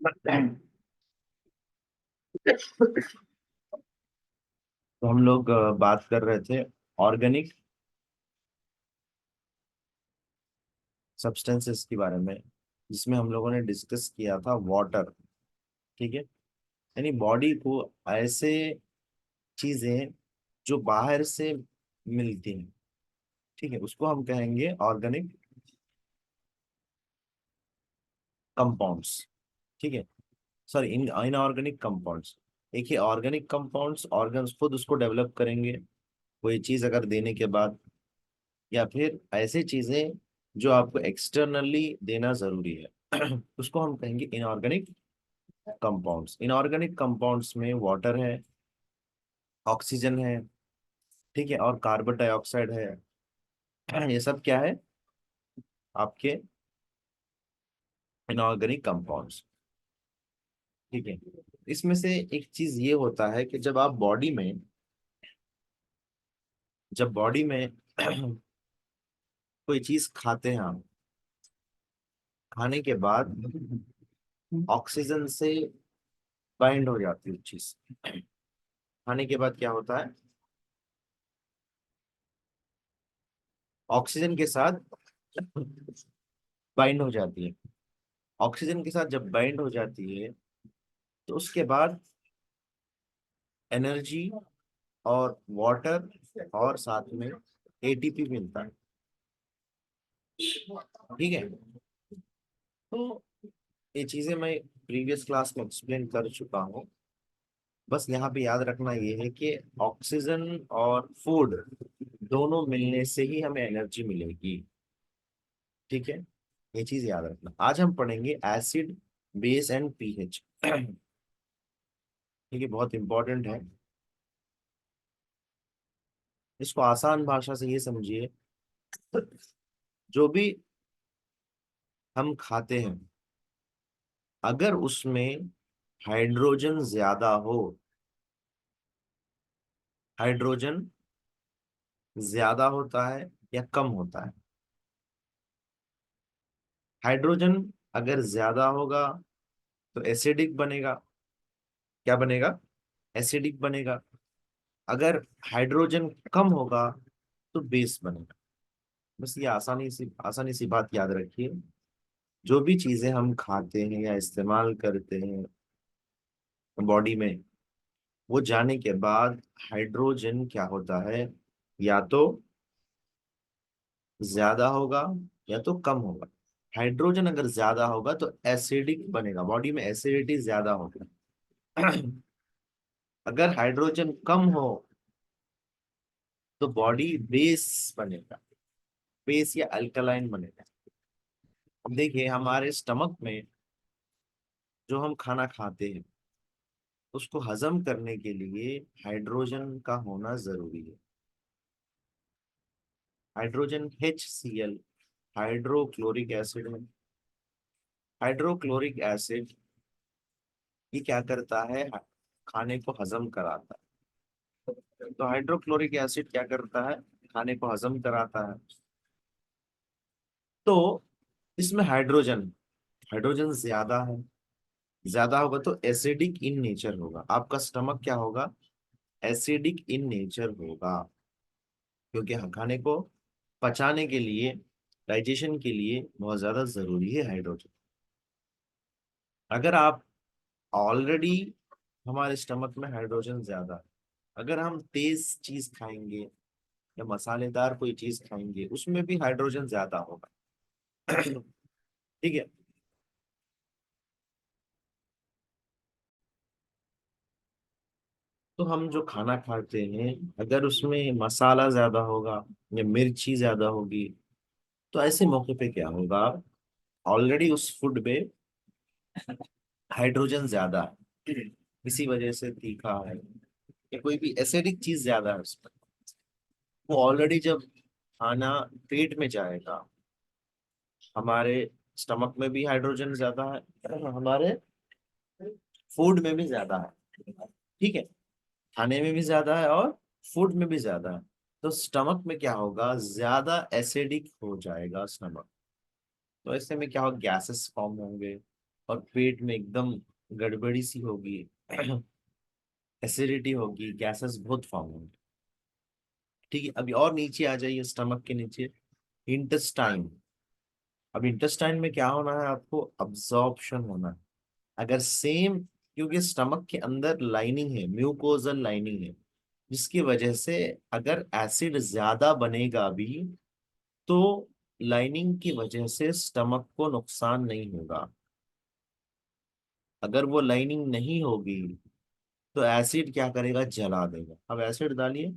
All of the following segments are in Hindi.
तो हम लोग बात कर रहे थे ऑर्गेनिक सब्सटेंसेस के बारे में, जिसमें हम लोगों ने डिस्कस किया था वाटर। ठीक है, यानी बॉडी को ऐसे चीजें जो बाहर से मिलती हैं, ठीक है, उसको हम कहेंगे ऑर्गेनिक कंपाउंड्स। ठीक है, सॉरी, इन इनऑर्गेनिक कंपाउंड्स। देखिए, ऑर्गेनिक कंपाउंड्स ऑर्गन्स खुद उसको डेवलप करेंगे कोई चीज अगर देने के बाद, या फिर ऐसे चीजें जो आपको एक्सटर्नली देना जरूरी है उसको हम कहेंगे इनऑर्गेनिक कंपाउंड्स। इनऑर्गेनिक कंपाउंड्स में वाटर है, ऑक्सीजन है, ठीक है, और कार्बन डाइऑक्साइड है। ये सब क्या है आपके इनऑर्गेनिक कंपाउंड्स। ठीक है, इसमें से एक चीज ये होता है कि जब बॉडी में कोई चीज खाते हैं आप, खाने के बाद ऑक्सीजन से बाइंड हो जाती है चीज। खाने के बाद क्या होता है, ऑक्सीजन के साथ बाइंड हो जाती है। ऑक्सीजन के साथ जब बाइंड हो जाती है तो उसके बाद एनर्जी और वाटर और साथ में एटीपी मिलता है। ठीक है, तो ये चीजें मैं प्रीवियस क्लास में एक्सप्लेन कर चुका हूँ। बस यहाँ पे याद रखना ये है कि ऑक्सीजन और फूड दोनों मिलने से ही हमें एनर्जी मिलेगी। ठीक है, ये चीज याद रखना। आज हम पढ़ेंगे एसिड, बेस एंड पीएच। ठीक है, बहुत इंपॉर्टेंट है। इसको आसान भाषा से ये समझिए, जो भी हम खाते हैं, अगर उसमें हाइड्रोजन ज्यादा हो, हाइड्रोजन ज्यादा होता है या कम होता है। हाइड्रोजन अगर ज्यादा होगा तो एसिडिक बनेगा। क्या बनेगा? एसिडिक बनेगा। अगर हाइड्रोजन कम होगा तो बेस बनेगा। बस ये आसानी सी बात याद रखिए। जो भी चीजें हम खाते हैं या इस्तेमाल करते हैं बॉडी में, वो जाने के बाद हाइड्रोजन क्या होता है, या तो ज्यादा होगा या तो कम होगा। हाइड्रोजन अगर ज्यादा होगा तो एसिडिक बनेगा, बॉडी में एसिडिटी ज्यादा होगा। अगर हाइड्रोजन कम हो तो बॉडी बेस बनेगा, बेस या अल्कलाइन बनेगा। अब देखिए, हमारे स्टमक में जो हम खाना खाते हैं उसको हजम करने के लिए हाइड्रोजन का होना जरूरी है। हाइड्रोजन HCl, हाइड्रोक्लोरिक एसिड है। हाइड्रोक्लोरिक एसिड ये क्या करता है, खाने को हजम कराता है। तो हाइड्रोक्लोरिक एसिड क्या करता है, खाने को हजम कराता है। तो इसमें हाइड्रोजन हाइड्रोजन ज्यादा है, ज्यादा होगा तो एसिडिक इन नेचर होगा। आपका स्टमक क्या होगा, एसिडिक इन नेचर होगा, क्योंकि खाने को पचाने के लिए, डाइजेशन के लिए बहुत ज्यादा जरूरी है हाइड्रोजन। अगर आप ऑलरेडी, हमारे स्टमक में हाइड्रोजन ज्यादा है, अगर हम तेज चीज खाएंगे या मसालेदार कोई चीज खाएंगे उसमें भी हाइड्रोजन ज्यादा होगा। ठीक है, तो हम जो खाना खाते हैं अगर उसमें मसाला ज्यादा होगा या मिर्ची ज्यादा होगी, तो ऐसे मौके पे क्या होगा, ऑलरेडी उस फूड में हाइड्रोजन ज्यादा है, इसी वजह से तीखा है या कोई भी एसिडिक चीज ज्यादा है उसमें, वो ऑलरेडी जब खाना पेट में जाएगा, हमारे स्टमक में भी हाइड्रोजन ज्यादा है, हमारे फूड में भी ज्यादा है। ठीक है, खाने में भी ज्यादा है और फूड में भी ज्यादा है। तो स्टमक में क्या होगा, ज्यादा एसिडिक हो जाएगा स्टमक। तो ऐसे में क्या होगा, गैसेस फॉर्म होंगे, और पेट में एकदम गड़बड़ी सी होगी, एसिडिटी होगी, गैसेस बहुत फॉर्म होंगे। ठीक है, अभी और नीचे आ जाइए, स्टमक के नीचे इंटेस्टाइन। अब इंटेस्टाइन में क्या होना है आपको, अब्जॉर्प्शन होना है। अगर सेम, क्योंकि स्टमक के अंदर लाइनिंग है, म्यूकोजल लाइनिंग है, जिसकी वजह से अगर एसिड ज्यादा बनेगा भी तो लाइनिंग की वजह से स्टमक को नुकसान नहीं होगा। अगर वो लाइनिंग नहीं होगी तो एसिड क्या करेगा, जला देगा। अब एसिड डालिए,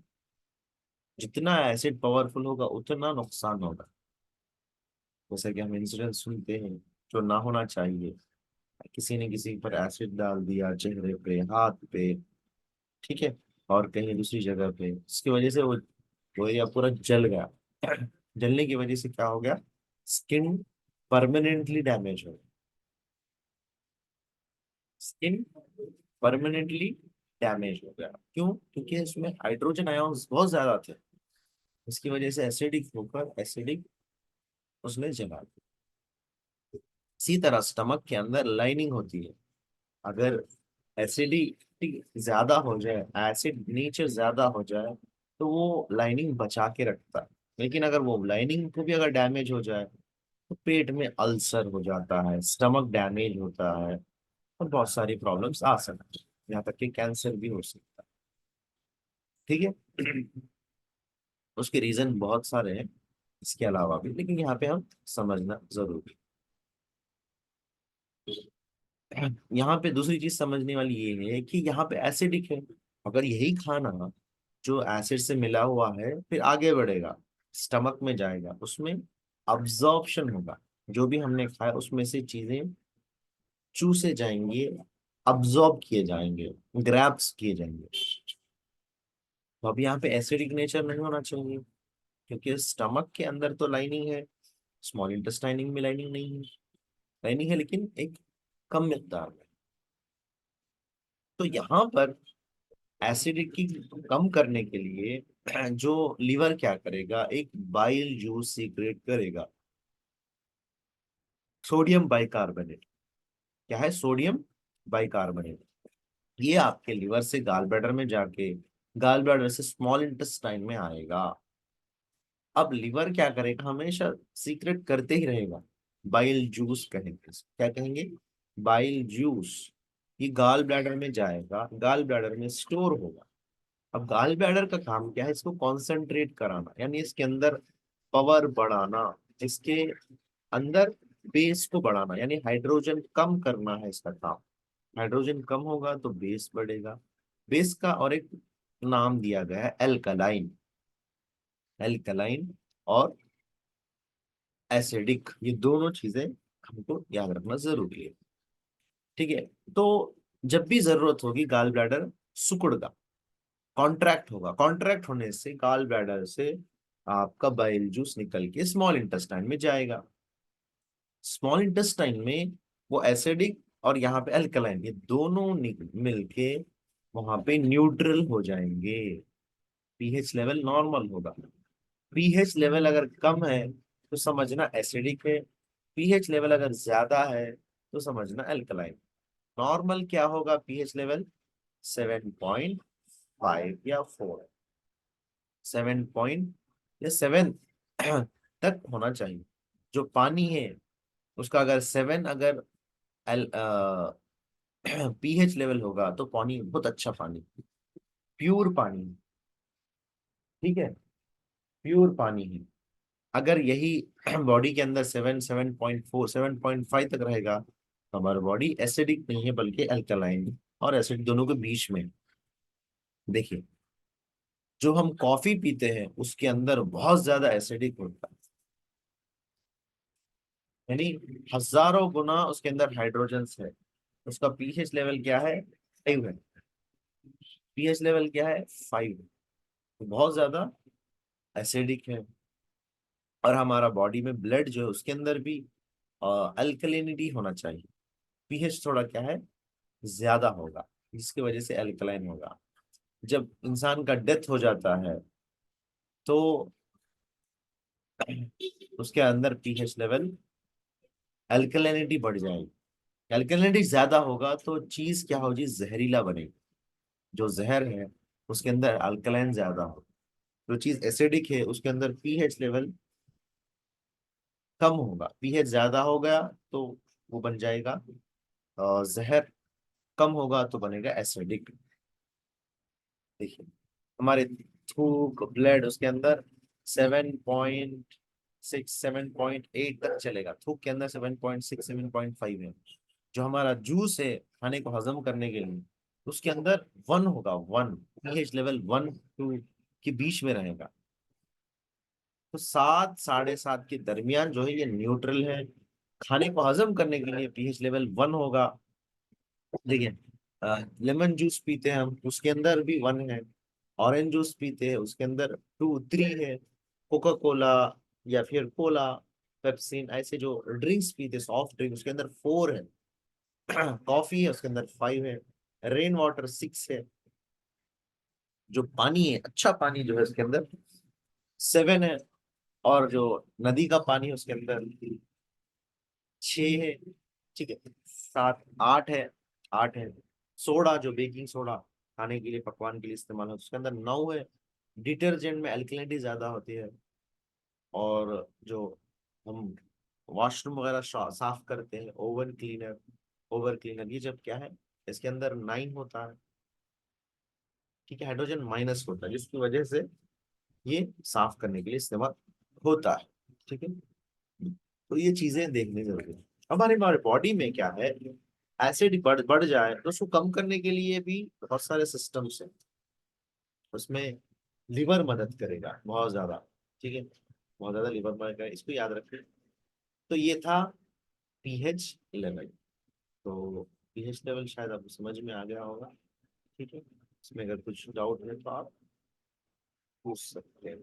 जितना एसिड पावरफुल होगा उतना नुकसान होगा। जैसा कि हम इंसिडेंट सुनते हैं जो ना होना चाहिए, किसी ने किसी पर एसिड डाल दिया, चेहरे पे, हाथ पे, ठीक है, और कहीं दूसरी जगह पे, इसकी वजह से वो एरिया पूरा जल गया। जलने की वजह से क्या हो गया, स्किन परमानेंटली डैमेज हो, स्किन परमानेंटली डैमेज हो गया। क्यों? क्योंकि इसमें हाइड्रोजन आयॉन्स बहुत ज्यादा थे, इसकी वजह से एसिडिक होकर एसिडिक उसने जला दिया। इसी तरह स्टमक के अंदर लाइनिंग होती है, अगर एसिडिटी ज्यादा हो जाए, एसिड नेचर ज्यादा हो जाए, तो वो लाइनिंग बचा के रखता है। लेकिन अगर वो लाइनिंग को भी अगर डैमेज हो जाए तो पेट में अल्सर हो जाता है, स्टमक डैमेज होता है, और बहुत सारी प्रॉब्लम्स आ सकती है, यहाँ तक कि कैंसर भी हो सकता है। ठीक है। उसके रीजन बहुत सारे हैं इसके अलावा भी, लेकिन यहाँ पे हम समझना जरूरी है। यहाँ पे दूसरी चीज समझने वाली ये है कि यहाँ पे एसिडिक है। अगर यही खाना जो एसिड से मिला हुआ है फिर आगे बढ़ेगा, स्टमक में जाएगा, उसमें अब्जॉर्प्शन होगा, जो भी हमने खाया उसमें से चीजें चूसे जाएंगे, अब्जॉर्ब किए जाएंगे, ग्रैब्स किए जाएंगे। तो अब यहाँ पे एसिडिक नेचर नहीं होना चाहिए, क्योंकि स्टमक के अंदर तो लाइनिंग है, स्मॉल इंटेस्टाइनिंग में लाइनिंग नहीं है। लाइनिंग है लेकिन एक कम मिकदार में। तो यहाँ पर एसिडिटी कम करने के लिए जो लीवर क्या करेगा, एक बाइल जूस सीक्रेट करेगा, सोडियम बाइकार्बोनेट। क्या है, सोडियम बाइकार्बोनेट। ये आपके लीवर से गाल ब्लैडर में जाके गाल ब्लैडर से स्मॉल इंटेस्टाइन में आएगा। अब लीवर क्या करेगा, हमेशा सीक्रेट करते ही रहेगा, बाइल जूस कहेंगे इसको। क्या कहेंगे, बाइल जूस। ये गाल ब्लैडर में जाएगा, गाल ब्लैडर में स्टोर होगा। अब गाल ब्लैडर का काम क्या है, इसको कॉन्सेंट्रेट कराना, यानी इसके अंदर पावर बढ़ाना, इसके अंदर बेस को बढ़ाना, यानी हाइड्रोजन कम करना है इसका काम। हाइड्रोजन कम होगा तो बेस बढ़ेगा। बेस का और एक नाम दिया गया है एल्कलाइन। एल्कलाइन और एसिडिक, ये दोनों चीजें हमको याद रखना जरूरी है। ठीक है। तो जब भी जरूरत होगी गाल ब्लैडर सिकुड़गा, कॉन्ट्रैक्ट होगा, कॉन्ट्रैक्ट होने से गाल ब्लैडर से आपका बाइल जूस निकल के स्मॉल इंटेस्टाइन में जाएगा। स्मॉल इंटेस्टाइन में वो एसिडिक और यहाँ पे अल्कलाइन, ये दोनों मिलके वहां पे न्यूट्रल हो जाएंगे, पीएच लेवल नॉर्मल होगा। पीएच लेवल अगर कम है तो समझना एसिडिक है, पीएच लेवल अगर ज्यादा है तो समझना अल्कलाइन। नॉर्मल क्या होगा, पीएच लेवल 7.5 या 4, 7 या 7 तक होना चाहिए। जो पानी है उसका अगर 7, अगर एल पीएच लेवल होगा तो पानी बहुत अच्छा पानी, प्योर पानी, ठीक है, प्योर पानी है। अगर यही बॉडी के अंदर 7, 7.4, 7.5 तक रहेगा तो हमारा बॉडी एसिडिक नहीं है बल्कि अल्कलाइन, और एसिड दोनों के बीच में। देखिए, जो हम कॉफी पीते हैं उसके अंदर बहुत ज्यादा एसिडिक होता है, यानी हजारों गुना उसके अंदर हाइड्रोजन है। उसका पीएच लेवल क्या है, 5 है। पीएच लेवल क्या है, 5, बहुत ज्यादा एसिडिक है। और हमारा बॉडी में ब्लड जो है उसके अंदर भी अल्कलिनिटी होना चाहिए, पीएच थोड़ा क्या है, ज्यादा होगा, जिसकी वजह से अल्कलाइन होगा। जब इंसान का डेथ हो जाता है तो उसके अंदर पीएच लेवल, अल्कलिनिटी बढ़ जाएगी। अल्कलिनिटी ज्यादा होगा तो चीज क्या होगी, जहरीला बनेगी। जो जहर है उसके अंदर अल्कलाइन ज्यादा हो, जो चीज एसिडिक है उसके अंदर पीएच लेवल कम होगा। पीएच ज्यादा हो गया तो वो बन जाएगा जहर, कम होगा तो बनेगा एसिडिक। देखिए हमारे थूक ब्लड उसके अंदर 7.6 7.8 तक चलेगा, थूक के अंदर 7.6 7.5 है। जो हमारा जूस है खाने को हजम करने के लिए, उसके अंदर 1 होगा, 1 पीएच लेवल 1 2 के बीच में रहेगा। तो 7 साढ़े 7 के दरमियान जो है ये न्यूट्रल है। खाने को हजम करने के लिए पीएच लेवल 1 होगा। देखिए लेमन जूस पीते हैं हम, उसके अंदर भी 1 है। ऑरेंज जूस पीते हैं उसके अंदर 2 3 है। कोका कोला या फिर कोला, पेप्सिन, ऐसे जो ड्रिंक्स पीते, सॉफ्ट ड्रिंक, उसके अंदर 4 है। कॉफी है उसके अंदर 5 है। रेन वाटर 6 है। जो पानी है, अच्छा पानी जो है उसके अंदर 7 है। और जो नदी का पानी है उसके अंदर 6 है। ठीक है, 7 8 है, 8 है। सोडा, जो बेकिंग सोडा खाने के लिए, पकवान के लिए इस्तेमाल होता है, उसके अंदर 9 है। डिटर्जेंट में अल्कलिनिटी ज्यादा होती है। और जो हम वॉशरूम वगैरह साफ करते हैं, ओवन क्लीनर, ओवर क्लीनर, ये जब क्या है, इसके अंदर 9 होता है। ठीक है, हाइड्रोजन माइनस होता है, जिसकी वजह से ये साफ करने के लिए इस्तेमाल होता है। ठीक है, तो ये चीजें देखनी जरूरी है। हमारे हमारे बॉडी में क्या है, एसिड बढ़ बढ़ जाए तो उसको कम करने के लिए भी बहुत सारे सिस्टम्स हैं। उसमें लिवर मदद करेगा बहुत ज्यादा। ठीक है, बहुत ज्यादा लिवर मदद करेगा, इसको याद रखें। तो ये था पीएच लेवल। तो पीएच लेवल शायद आपको समझ में आ गया होगा। ठीक है, इसमें अगर कुछ डाउट है तो आप पूछ सकते हैं।